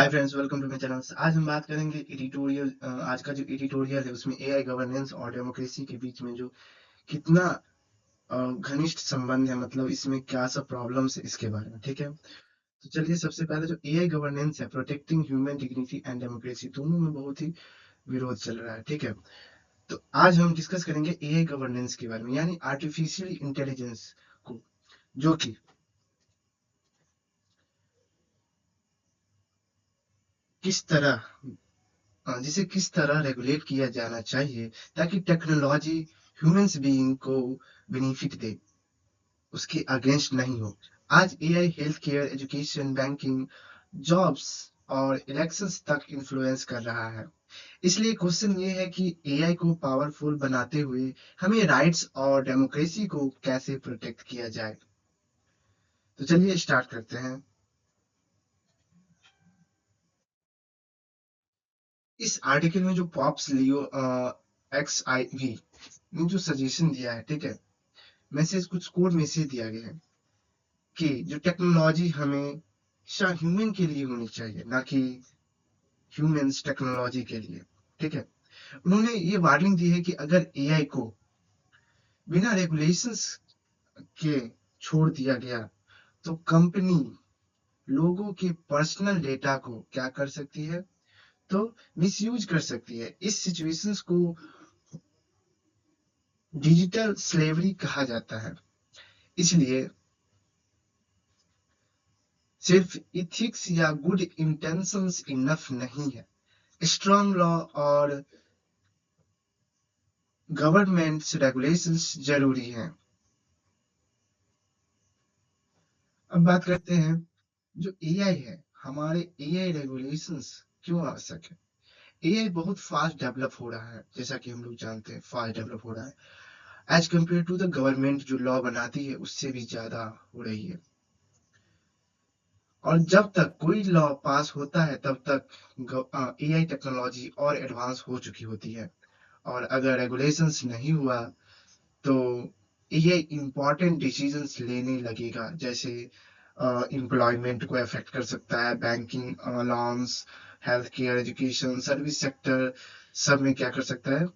Hi friends, welcome to my channel. आज हम बात करेंगे एडिटोरियल। आज का जो एडिटोरियल है उसमें एआई गवर्नेंस और डेमोक्रेसी के बीच में जो कितना घनिष्ठ संबंध है, मतलब इसमें क्या सब प्रॉब्लम्स है इसके बारे में। ठीक है, तो चलिए सबसे पहले जो एआई गवर्नेंस है, protecting human dignity and democracy, दोनों में बहुत ही विरोध चल रहा है। ठीक है, तो आज हम डिस्कस करेंगे एआई गवर्नेंस के बारे में, यानी आर्टिफिशियल इंटेलिजेंस को, जो कि किस तरह जिसे किस तरह रेगुलेट किया जाना चाहिए ताकि टेक्नोलॉजी ह्यूमंस बीइंग को बेनिफिट दे, उसके अगेंस्ट नहीं हो। आज AI health care, education, banking, jobs और इलेक्शंस तक इन्फ्लुएंस कर रहा है। इसलिए क्वेश्चन ये है कि एआई को पावरफुल बनाते हुए हमें राइट्स और डेमोक्रेसी को कैसे प्रोटेक्ट किया जाए। तो चलिए स्टार्ट करते हैं। इस आर्टिकल में जो Pope's Leo X I V ने जो सजेशन दिया है, ठीक है, मैसेज कुछ कोड मैसेज दिया गया है कि जो टेक्नोलॉजी हमेशा ह्यूमन के लिए होनी चाहिए, ना कि ह्यूमंस टेक्नोलॉजी के लिए। ठीक है, उन्होंने ये वार्निंग दी है कि अगर एआई को बिना रेगुलेशंस के छोड़ दिया गया तो कंपनी लोगों के पर्सनल डेटा को क्या कर सकती है, तो मिसयूज कर सकती है। इस सिचुएशंस को डिजिटल स्लेवरी कहा जाता है। इसलिए सिर्फ इथिक्स या गुड इंटेंशंस इनफ नहीं है, स्ट्रॉन्ग लॉ और गवर्नमेंट्स रेगुलेशंस जरूरी हैं। अब बात करते हैं जो एआई है, हमारे एआई रेगुलेशंस क्यों आवश्यक है। एआई बहुत फास्ट डेवलप हो रहा है, जैसा कि हम लोग जानते हैं फास्ट डेवलप हो रहा है as compared to the government जो लॉ बनाती है उससे भी ज्यादा हो रही है। और जब तक कोई लॉ पास होता है तब तक एआई टेक्नोलॉजी और एडवांस हो चुकी होती है। और अगर रेगुलेशंस नहीं हुआ तो ये इम्पोर्टेंट डिसीजंस लेने लगेगा, जैसे एम्प्लॉयमेंट को अफेक्ट कर सकता है, banking, loans, health care, education, service sector, सब में क्या कर सकता है,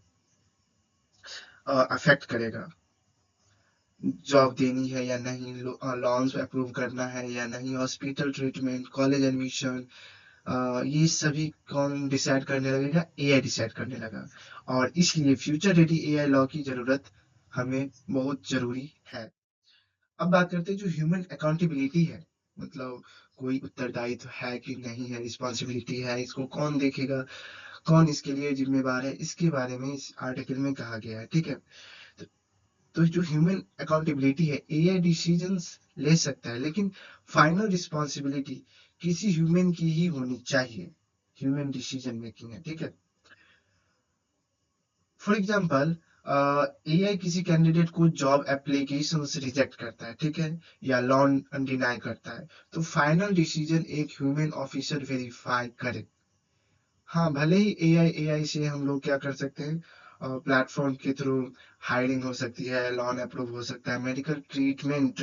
अफेक्ट करेगा। जॉब देनी है या नहीं, लॉन्स अप्रूव करना है या नहीं, हॉस्पिटल ट्रीटमेंट, कॉलेज एडमिशन, ये सभी कौन डिसाइड करने लगेगा, एआई डिसाइड करने लगा। और इसलिए फ्यूचर रेडी एआई लॉ की जरूरत हमें बहुत जरूरी है। अब बात करते हैं जो ह्यूमन अकाउंटेबिलिटी है, मतलब कोई उत्तरदायित्व है कि नहीं है, रिस्पॉन्सिबिलिटी है, इसको कौन देखेगा, कौन इसके लिए जिम्मेवार है, इसके बारे में इस आर्टिकल में कहा गया है। ठीक है, तो, तो जो ह्यूमन अकाउंटेबिलिटी है, एआई डिसीजंस ले सकता है लेकिन फाइनल रिस्पॉन्सिबिलिटी किसी ह्यूमन की ही होनी चाहिए। ह्यूमन डिसीजन मेकिंग है। ठीक है, फॉर एग्जाम्पल एआई किसी कैंडिडेट को जॉब एप्लीकेशन से रिजेक्ट करता है, ठीक है, या लोन डिनाई करता है, तो फाइनल डिसीजन एक ह्यूमन ऑफिसर वेरीफाई करे। हाँ, भले ही एआई एआई से हम लोग क्या कर सकते हैं, प्लेटफॉर्म के थ्रू हायरिंग हो सकती है, लोन अप्रूव हो सकता है, मेडिकल ट्रीटमेंट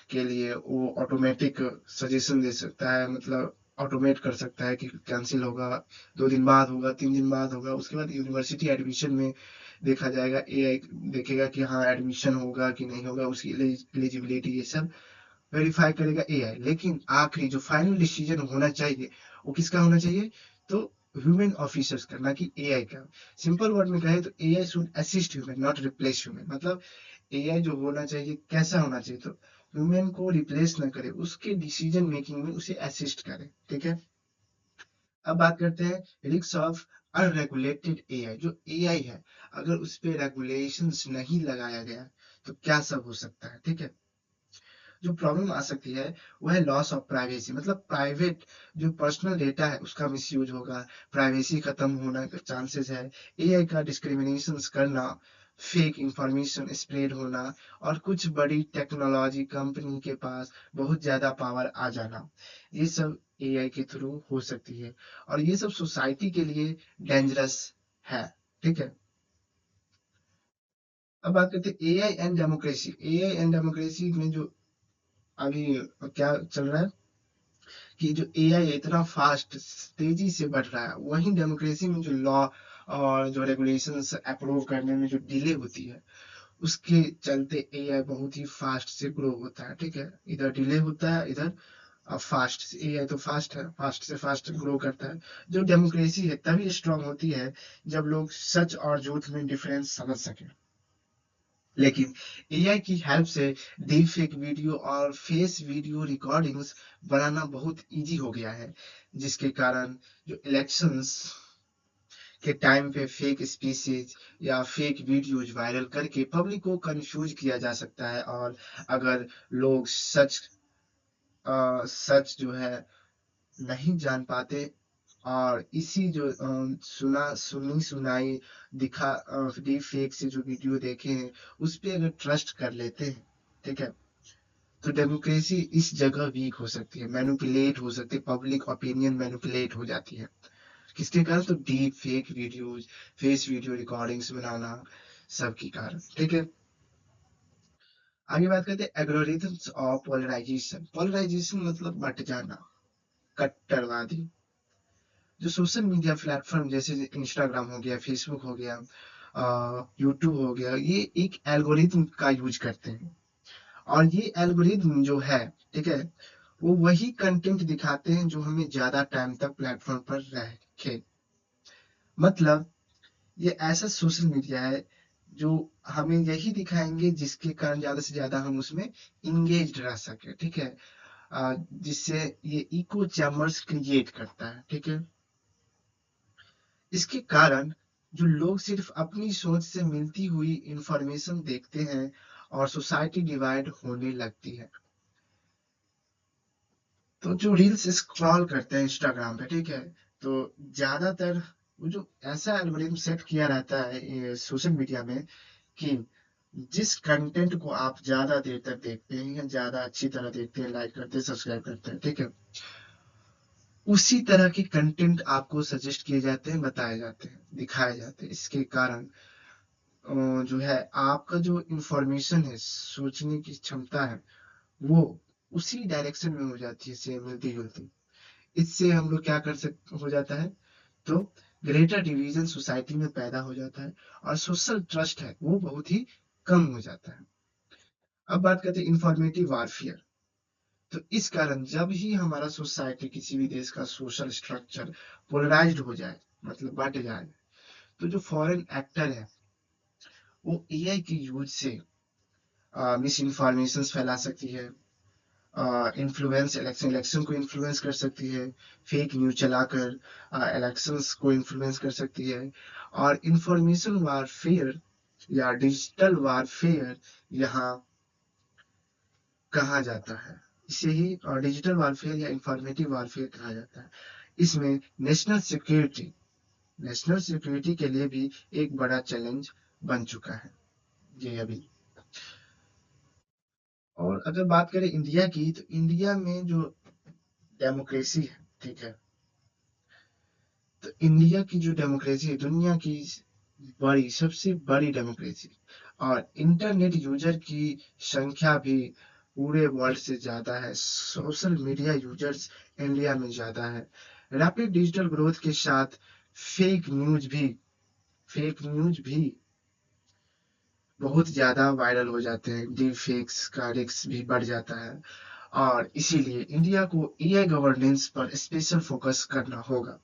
के लिए वो ऑटोमेटिक सजेशन दे सकता है, मतलब ऑटोमेट कर सकता है कि कैंसिल होगा, 2 दिन बाद होगा, 3 दिन बाद होगा। उसके बाद यूनिवर्सिटी एडमिशन में देखा जाएगा, एआई देखेगा कि हाँ एडमिशन होगा कि नहीं होगा, उसकी एलिजिबिलिटी ये सब वेरीफाई करेगा एआई। लेकिन आखिरी जो फाइनल डिसीजन होना चाहिए वो किसका होना चाहिए, तो ह्यूमन ऑफिसर्स का, ना कि एआई का। सिंपल वर्ड में कहे तो AI should assist human, not replace human. मतलब एआई जो होना चाहिए कैसा होना चाहिए, तो ह्यूमन को रिप्लेस ना करे, उसके डिसीजन मेकिंग में उसे असिस्ट करे। ठीक है, अब बात करते हैं रिस्क ऑफ अनरेगुलेटेड एआई। जो एआई है, अगर उस पे रेगुलेशंस नहीं लगाया गया तो क्या सब हो सकता है। ठीक है, जो प्रॉब्लम आ सकती है वो है लॉस ऑफ प्राइवेसी, मतलब प्राइवेट जो पर्सनल डेटा है उसका मिसयूज होगा, प्राइवेसी खत्म होने का चांसेस है, एआई का डिस्क्रिमिनेशन करना, फेक इंफॉर्मेशन स्प्रेड होना, और कुछ बड़ी टेक्नोलॉजी कंपनी के पास बहुत ज्यादा पावर आ जाना, ये सब एआई के थ्रू हो सकती है। और ये सब सोसाइटी के लिए डेंजरस है। ठीक है, अब बात करते हैं AI and democracy. AI and democracy में जो अभी क्या चल रहा है कि जो एआई इतना फास्ट तेजी से बढ़ रहा है, वहीं डेमोक्रेसी में जो लॉ और जो रेगुलेशंस अप्रूव करने में जो डिले होती है, उसके चलते एआई बहुत ही फास्ट से ग्रो होता है। ठीक है, इधर डिले होता है, इधर फास्ट। एआई तो फास्ट है, फास्ट से फास्ट ग्रो करता है। जो डेमोक्रेसी है तभी स्ट्रांग होती है जब लोग सच और झूठ में डिफरेंस समझ सके। लेकिन एआई की हेल्प से डीप फेक वीडियो और फेस वीडियो रिकॉर्डिंग्स बनाना बहुत इजी हो गया है, जिसके कारण जो इलेक्शंस के टाइम पे फेक स्पीचेज या फेक वीडियोज वायरल करके पब्लिक को कंफ्यूज किया जा सकता है। और अगर लोग सच जो है नहीं जान पाते और इसी जो सुनी सुनाई दिखा डीप फेक से जो वीडियो देखे हैं उस पे अगर ट्रस्ट कर लेते हैं, ठीक है, तो डेमोक्रेसी इस जगह वीक हो सकती है, मैनिपुलेट हो सकती है, पब्लिक ओपिनियन मैनिपुलेट हो जाती है। किसके कारण? तो deep fake videos, face video recordings बनाना सबके कारण। ठीक है, आगे बात करते हैं एल्गोरिथम्स और पोलराइजेशन। पोलराइजेशन मतलब बट जाना, कट्टरवादी। जो सोशल मीडिया प्लेटफॉर्म जैसे इंस्टाग्राम हो गया, फेसबुक हो गया, यूट्यूब हो गया, ये एक एल्गोरिथम का यूज करते हैं। और ये एल्गोरिथम जो है, ठीक है, वो वही कंटेंट दिखाते हैं जो हमें ज्यादा टाइम तक प्लेटफॉर्म पर रखे। मतलब ये ऐसा सोशल मीडिया है जो हमें यही दिखाएंगे जिसके कारण ज्यादा से ज्यादा हम उसमें इंगेज रह सके। ठीक है, जिससे ये इको चैम्बर्स क्रिएट करता है। ठीक है, इसके कारण जो लोग सिर्फ अपनी सोच से मिलती हुई इंफॉर्मेशन देखते हैं और सोसाइटी डिवाइड होने लगती है। तो जो रील्स स्क्रॉल करते हैं इंस्टाग्राम पे, ठीक है, तो ज्यादातर वो जो ऐसा एल्गोरिथम सेट किया रहता है ये सोशल मीडिया में कि जिस कंटेंट को आप ज्यादा देर तक देखते हैं या ज्यादा अच्छी तरह देखते हैं, लाइक करते हैं, सब्सक्राइब करते हैं, ठीक है, उसी तरह के कंटेंट आपको सजेस्ट किए जाते हैं, बताए जाते हैं, दिखाए जाते हैं। इसके कारण जो है आपका जो इंफॉर्मेशन है, सोचने की क्षमता है, वो उसी डायरेक्शन में हो जाती है, सेम मिलती जुलती। इससे हम लोग क्या कर सक हो जाता है, तो ग्रेटर डिवीजन सोसाइटी में पैदा हो जाता है और सोशल ट्रस्ट है वो बहुत ही कम हो जाता है। अब बात करते हैं इंफॉर्मेटिव वारफेयर। तो इस कारण जब ही हमारा सोसाइटी, किसी भी देश का सोशल स्ट्रक्चर पोलराइज्ड हो जाए, मतलब बांट जाए, तो जो फॉरेन एक्टर है वो एआई के यूज से मिस इन्फॉर्मेशन फैला सकती है, इन्फ्लुएंस इलेक्शन को इन्फ्लुएंस कर सकती है, फेक न्यूज चलाकर इलेक्शंस को इन्फ्लुएंस कर सकती है। और इंफॉर्मेशन वारफेयर या डिजिटल वारफेयर यहाँ कहा जाता है। इसे ही डिजिटल वारफेयर या इंफॉर्मेटिव वारफेयर कहा जाता है। इसमें नेशनल सिक्योरिटी के लिए भी एक बड़ा चैलेंज बन चुका है ये अभी। और अगर बात करें इंडिया की, तो इंडिया में जो डेमोक्रेसी है, ठीक है, तो इंडिया की जो डेमोक्रेसी है दुनिया की सबसे बड़ी डेमोक्रेसी, और इंटरनेट यूजर की संख्या भी पूरे वर्ल्ड से ज्यादा है। सोशल मीडिया यूजर्स इंडिया में ज्यादा है। रैपिड डिजिटल ग्रोथ के साथ फेक न्यूज भी फेक न्यूज भी बहुत ज्यादा वायरल हो जाते हैं, डीप फेक्स का रिस्क भी बढ़ जाता है। और इसीलिए इंडिया को एआई गवर्नेंस पर स्पेशल फोकस करना होगा,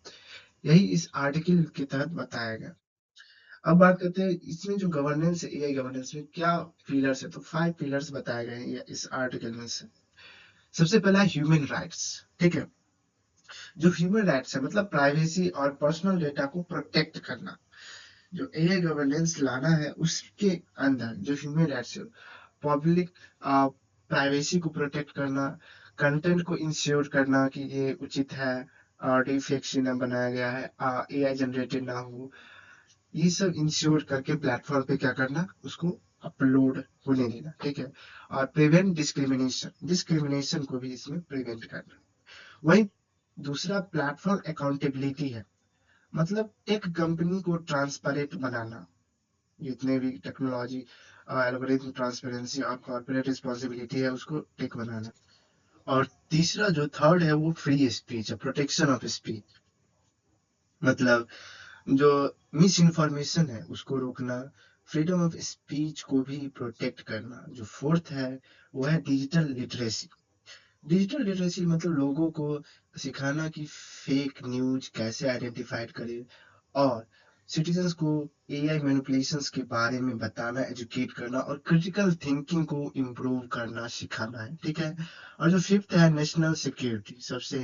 यही इस आर्टिकल के तहत बताया गया। अब बात करते हैं इसमें जो गवर्नेंस है, एआई गवर्नेंस में क्या पिलर्स है, तो 5 पिलर्स बताए गए हैं इस आर्टिकल में से। सबसे पहला ह्यूमन राइट्स। ठीक है, जो ह्यूमन राइट्स है मतलब प्राइवेसी और पर्सनल डेटा को प्रोटेक्ट करना। जो एआई गवर्नेंस लाना है उसके अंदर जो ह्यूमन राइट्स है, पब्लिक प्राइवेसी को प्रोटेक्ट करना, कंटेंट को इंश्योर करना कि ये उचित है और डिफेक्ट ना बनाया गया है, एआई जनरेटेड ना हो, ये सब इंश्योर करके प्लेटफॉर्म पे क्या करना, उसको अपलोड होने देना। ठीक है, और प्रिवेंट डिस्क्रिमिनेशन, डिस्क्रिमिनेशन को भी इसमें प्रिवेंट करना। वही दूसरा प्लेटफॉर्म अकाउंटेबिलिटी है, मतलब टेक कंपनी को ट्रांसपेरेंट बनाना, जितने भी टेक्नोलॉजी एल्गोरिथम ट्रांसपेरेंसी और कॉर्पोरेट रिस्पॉन्सिबिलिटी है उसको टेक बनाना। और तीसरा जो थर्ड है वो फ्री स्पीच है, प्रोटेक्शन ऑफ स्पीच। मतलब जो मिस इन्फॉर्मेशन है उसको रोकना, फ्रीडम ऑफ स्पीच को भी प्रोटेक्ट करना। जो फोर्थ है वो है डिजिटल लिटरेसी। डिजिटल लिटरेसी मतलब लोगों को सिखाना कि फेक न्यूज कैसे आइडेंटिफाइड करे, और सिटीजन्स को एआई मैनिपुलेशंस के बारे में बताना, एजुकेट करना, और क्रिटिकल थिंकिंग को इम्प्रूव करना सिखाना है, ठीक है। और जो फिफ्थ है नेशनल सिक्योरिटी, सबसे